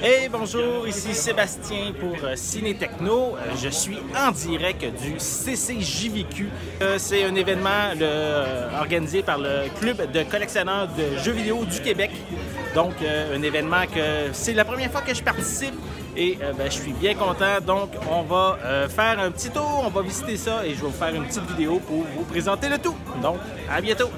Hey, bonjour, ici Sébastien pour Ciné Techno. Je suis en direct du CCJVQ. C'est un événement organisé par le Club de collectionneurs de jeux vidéo du Québec. Donc, un événement que c'est la première fois que je participe et je suis bien content. Donc, on va faire un petit tour, on va visiter ça et je vais vous faire une petite vidéo pour vous présenter le tout. Donc, à bientôt!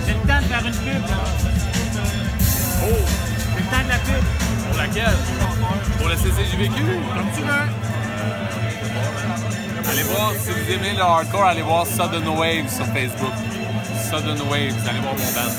C'est le temps de faire une pub. Oh! C'est le temps de la pub. Pour laquelle? Pour le CCJVQ? Comme tu veux. Allez voir, si vous aimez le hardcore, allez voir Sudden Waves sur Facebook. Sudden Waves, allez voir mon band.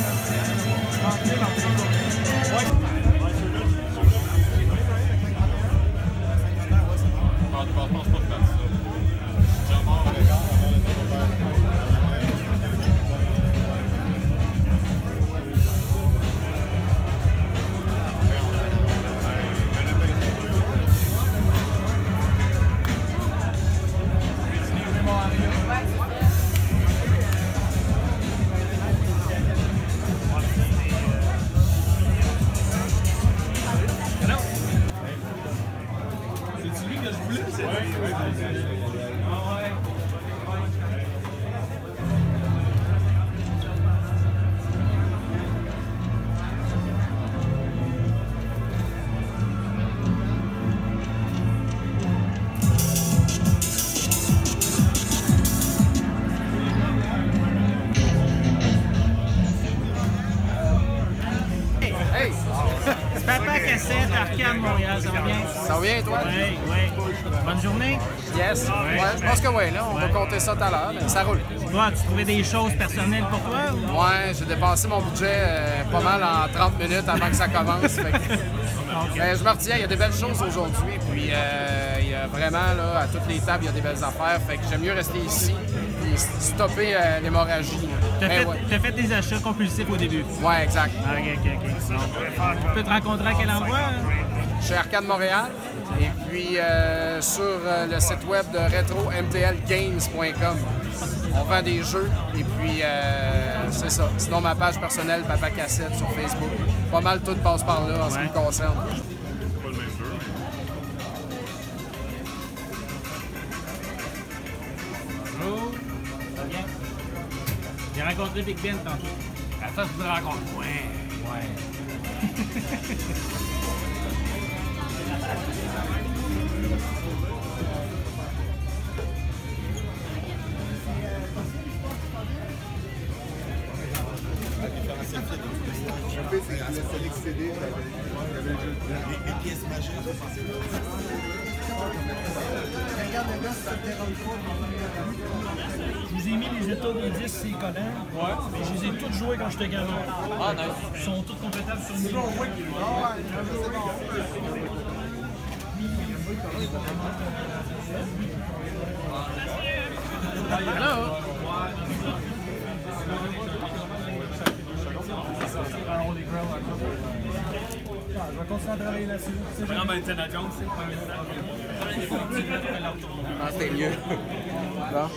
Papa Cassette, Arcade Montréal, ça va bien? Ça va bien, toi? Oui, oui. Bonne journée. Yes. Ouais, je pense que oui, là, on va compter ça tout à l'heure, mais ça roule. Toi, tu trouvais des choses personnelles pour toi? Ou? Ouais, j'ai dépensé mon budget pas mal en 30 minutes avant que ça commence. Fait que... Mais je me retiens, il y a des belles choses aujourd'hui, puis il y a vraiment, là, à toutes les tables, il y a des belles affaires, fait que j'aime mieux rester ici et stopper l'hémorragie. T'as fait des achats compulsifs au début? Ouais, exact. Ok. On peut te rencontrer à quel endroit? Chez Arcade Montréal, et puis sur le site web de retromtlgames.com. On vend des jeux, et puis c'est ça. Sinon, ma page personnelle, Papa Cassette, sur Facebook. Pas mal tout passe par là en ce qui me concerne. Bonjour. Ça va bien? J'ai rencontré Big Ben tantôt. Attends, je vous rencontre. Ouais. Les pièces majeures. Je vous ai mis les états des 10 sur les collants. Ouais. Mais je les ai tous joués quand j'étais gamin. Ah, nice. Ils sont tous complétables sur une Hello! Je vais continuer à travailler là-dessus. C'est vraiment Indiana Jones, c'est Ah, c'était mieux. Bon.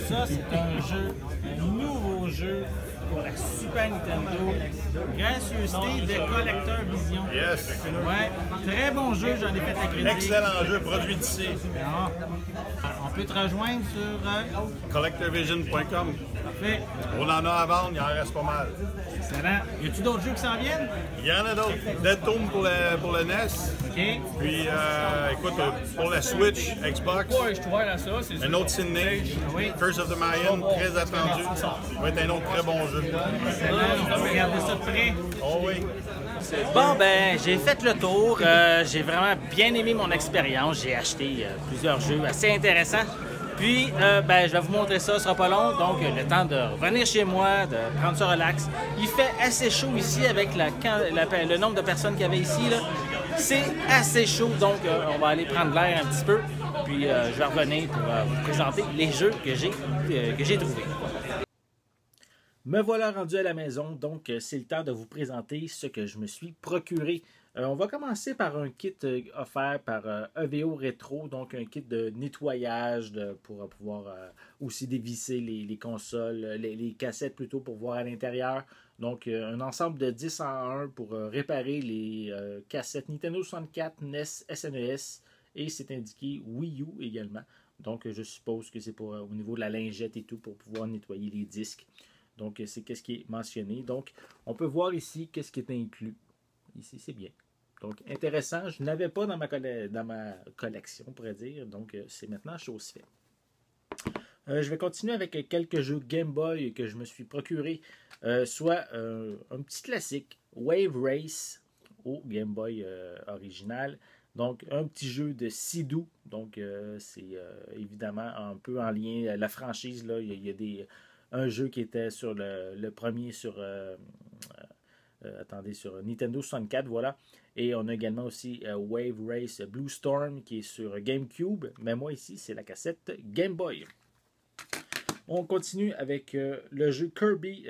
Ça, c'est un jeu, un nouveau jeu pour la Super Nintendo. Gracieuseté de Collector Vision. Yes! Ouais, très bon jeu, j'en ai fait la critique. Excellent jeu, produit d'ici. On peut te rejoindre sur Collectorvision.com. Parfait. fait. On en a à vendre, il en reste pas mal. Excellent. Y a-tu d'autres jeux qui s'en viennent? Il y en a d'autres. Dead Tomb pour le NES. OK. Puis, écoute, pour la Switch, Xbox, Ouais, je suis ouvert à ça. C'est un autre Sin Age, Oui. Curse of the Mayan, très attendu. Ça va être un autre très bon jeu. Excellent. On va regarder ça de près. Oh oui. Bon, ben, j'ai fait le tour. J'ai vraiment bien aimé mon expérience. J'ai acheté plusieurs jeux assez intéressants. Puis, ben, je vais vous montrer ça, ce sera pas long. Donc, le temps de revenir chez moi, de prendre ça relax. Il fait assez chaud ici avec le nombre de personnes qu'il y avait ici. C'est assez chaud, donc on va aller prendre l'air un petit peu. Puis, je vais revenir pour vous présenter les jeux que j'ai trouvés. Me voilà rendu à la maison, donc c'est le temps de vous présenter ce que je me suis procuré. On va commencer par un kit offert par EVO Rétro, donc un kit de nettoyage pour pouvoir aussi dévisser les consoles, les cassettes plutôt pour voir à l'intérieur. Donc un ensemble de 10 en 1 pour réparer les cassettes Nintendo 64, NES, SNES et c'est indiqué Wii U également. Donc je suppose que c'est pour au niveau de la lingette et tout pour pouvoir nettoyer les disques. Donc, c'est qu'est-ce qui est mentionné. Donc, on peut voir ici qu'est-ce qui est inclus. Ici, c'est bien. Donc, intéressant. Je n'avais pas dans ma collection, on pourrait dire. Donc, c'est maintenant chose faite. Je vais continuer avec quelques jeux Game Boy que je me suis procuré. Soit un petit classique, Wave Race au Game Boy original. Donc, un petit jeu de Sidou. Donc, c'est évidemment un peu en lien. La franchise, là, il y a un jeu qui était sur le premier sur sur Nintendo 64, voilà. Et on a également aussi Wave Race Blue Storm qui est sur GameCube. Mais moi ici, c'est la cassette Game Boy. On continue avec le jeu Kirby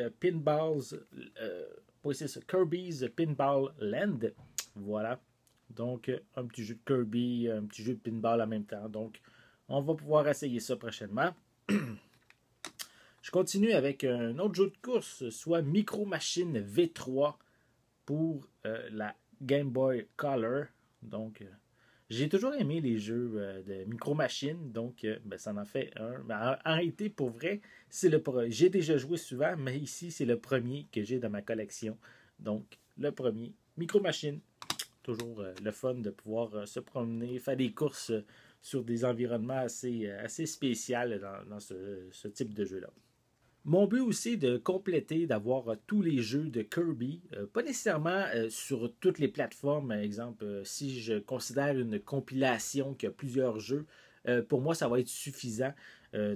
Kirby's Pinball Land. Voilà. Donc, un petit jeu de Kirby, un petit jeu de pinball en même temps. Donc, on va pouvoir essayer ça prochainement. Je continue avec un autre jeu de course, soit Micro Machine V3 pour la Game Boy Color. Donc, j'ai toujours aimé les jeux de Micro Machine, donc ben, ça en fait un. Mais en réalité, pour vrai, j'ai déjà joué souvent, mais ici, c'est le premier que j'ai dans ma collection. Donc, le premier, Micro Machine. Toujours le fun de pouvoir se promener, faire des courses sur des environnements assez spéciaux dans ce type de jeu-là. Mon but aussi est de compléter, d'avoir tous les jeux de Kirby, pas nécessairement sur toutes les plateformes. Par exemple, si je considère une compilation qui a plusieurs jeux, pour moi, ça va être suffisant.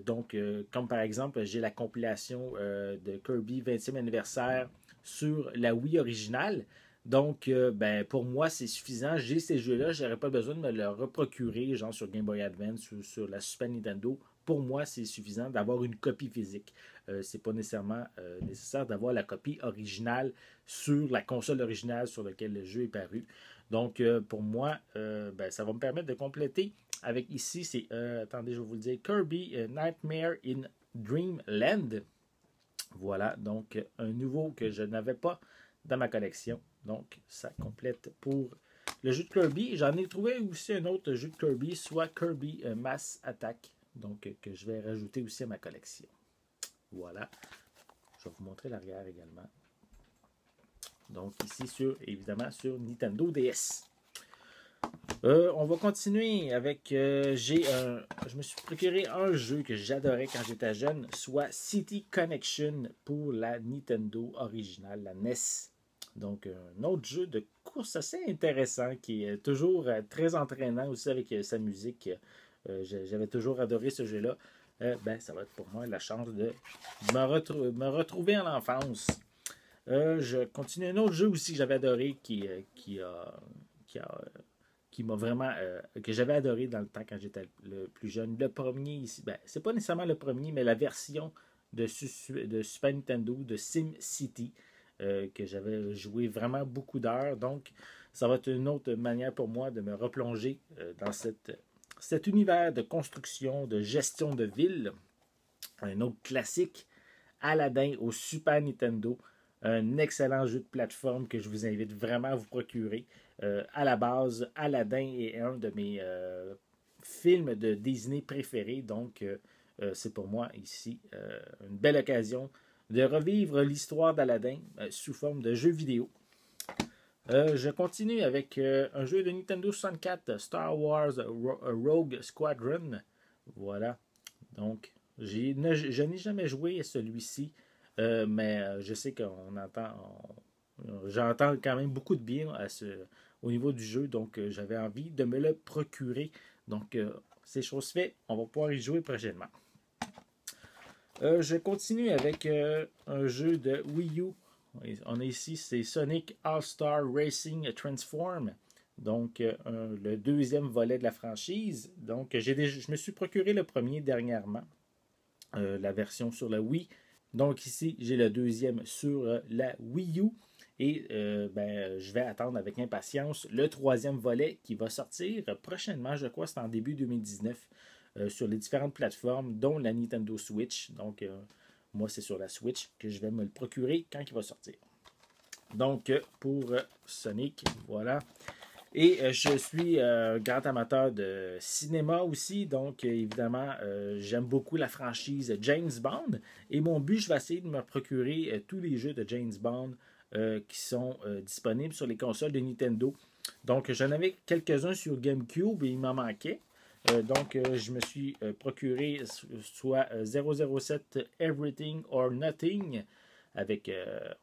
Donc, comme par exemple, j'ai la compilation de Kirby 20e anniversaire sur la Wii originale. Donc, ben, pour moi, c'est suffisant. J'ai ces jeux-là, je n'aurais pas besoin de me les reprocurer, genre sur Game Boy Advance ou sur la Super Nintendo. Pour moi, c'est suffisant d'avoir une copie physique. C'est pas nécessairement nécessaire d'avoir la copie originale sur la console originale sur laquelle le jeu est paru. Donc, pour moi, ben, ça va me permettre de compléter avec ici, c'est, attendez, je vais vous le dire, Kirby Nightmare in Dreamland. Voilà, donc un nouveau que je n'avais pas dans ma collection. Donc, ça complète pour le jeu de Kirby. J'en ai trouvé aussi un autre jeu de Kirby, soit Kirby Mass Attack. Donc, que je vais rajouter aussi à ma collection. Voilà. Je vais vous montrer l'arrière également. Donc, ici, évidemment, sur Nintendo DS. On va continuer avec... je me suis procuré un jeu que j'adorais quand j'étais jeune, soit City Connection pour la Nintendo originale, la NES. Donc, un autre jeu de course assez intéressant qui est toujours très entraînant aussi avec sa musique. J'avais toujours adoré ce jeu-là. Ben, ça va être pour moi la chance de me retrouver en enfance. Je continue un autre jeu aussi que j'avais adoré qui m'a vraiment que j'avais adoré dans le temps quand j'étais le plus jeune. Le premier ici, ben, c'est pas nécessairement le premier, mais la version de Super Nintendo de SimCity. Que j'avais joué vraiment beaucoup d'heures. Donc, ça va être une autre manière pour moi de me replonger dans cet univers de construction, de gestion de ville. Un autre classique, Aladdin au Super Nintendo. Un excellent jeu de plateforme que je vous invite vraiment à vous procurer. À la base, Aladdin est un de mes films de Disney préférés. Donc, c'est pour moi ici une belle occasion de revivre l'histoire d'Aladin sous forme de jeu vidéo. Je continue avec un jeu de Nintendo 64, Star Wars Rogue Squadron. Voilà. Donc, je n'ai jamais joué à celui-ci, mais je sais j'entends quand même beaucoup de bien au niveau du jeu, donc j'avais envie de me le procurer. Donc, c'est chose faite, on va pouvoir y jouer prochainement. Je continue avec un jeu de Wii U. On a ici, c'est Sonic All-Star Racing Transform. Donc, le deuxième volet de la franchise. Donc, je me suis procuré le premier dernièrement. La version sur la Wii. Donc, ici, j'ai le deuxième sur la Wii U. Et je vais attendre avec impatience le troisième volet qui va sortir prochainement. Je crois que c'est en début 2019 sur les différentes plateformes, dont la Nintendo Switch. Donc, moi, c'est sur la Switch que je vais me le procurer quand il va sortir. Donc, pour Sonic, voilà. Et je suis grand amateur de cinéma aussi. Donc, évidemment, j'aime beaucoup la franchise James Bond. Et mon but, je vais essayer de me procurer tous les jeux de James Bond qui sont disponibles sur les consoles de Nintendo. Donc, j'en avais quelques-uns sur GameCube et il m'en manquait. Donc, je me suis procuré soit 007 Everything or Nothing avec,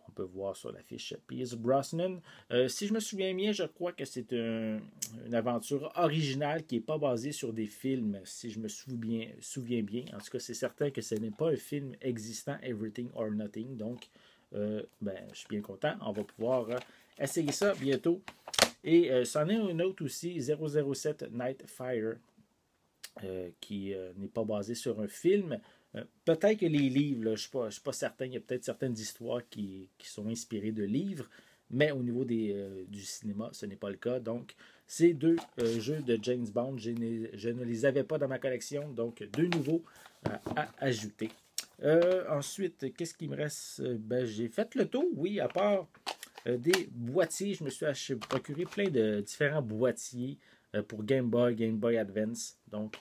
on peut voir sur la fiche Pierce Brosnan. Si je me souviens bien, je crois que c'est une aventure originale qui n'est pas basée sur des films, si je me souviens bien. En tout cas, c'est certain que ce n'est pas un film existant, Everything or Nothing. Donc, je suis bien content. On va pouvoir essayer ça bientôt. Et c'en est un autre aussi, 007 Nightfire. Qui n'est pas basé sur un film. Peut-être que les livres, là, je ne suis pas certain, il y a peut-être certaines histoires qui sont inspirées de livres, mais au niveau du cinéma, ce n'est pas le cas. Donc, ces deux jeux de James Bond, je ne les avais pas dans ma collection, donc deux nouveaux à ajouter. Ensuite, qu'est-ce qui me reste? J'ai fait le tour, oui, à part des boîtiers, je me suis procuré plein de différents boîtiers pour Game Boy Advance. Donc,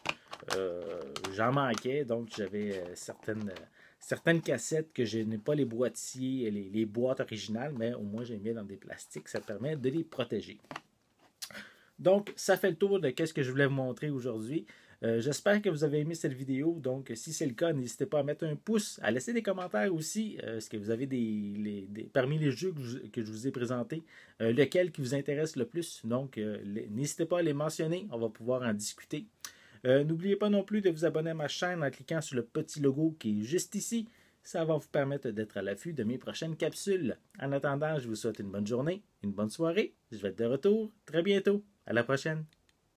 j'en manquais. Donc, j'avais certaines cassettes que je n'ai pas les boîtiers, les boîtes originales, mais au moins, j'ai mis dans des plastiques. Ça permet de les protéger. Donc, ça fait le tour de ce que je voulais vous montrer aujourd'hui. J'espère que vous avez aimé cette vidéo. Donc, si c'est le cas, n'hésitez pas à mettre un pouce, à laisser des commentaires aussi. Est-ce que vous avez parmi les jeux que je vous ai présentés, lequel qui vous intéresse le plus? Donc, n'hésitez pas à les mentionner. On va pouvoir en discuter. N'oubliez pas non plus de vous abonner à ma chaîne en cliquant sur le petit logo qui est juste ici. Ça va vous permettre d'être à l'affût de mes prochaines capsules. En attendant, je vous souhaite une bonne journée, une bonne soirée. Je vais être de retour très bientôt. À la prochaine.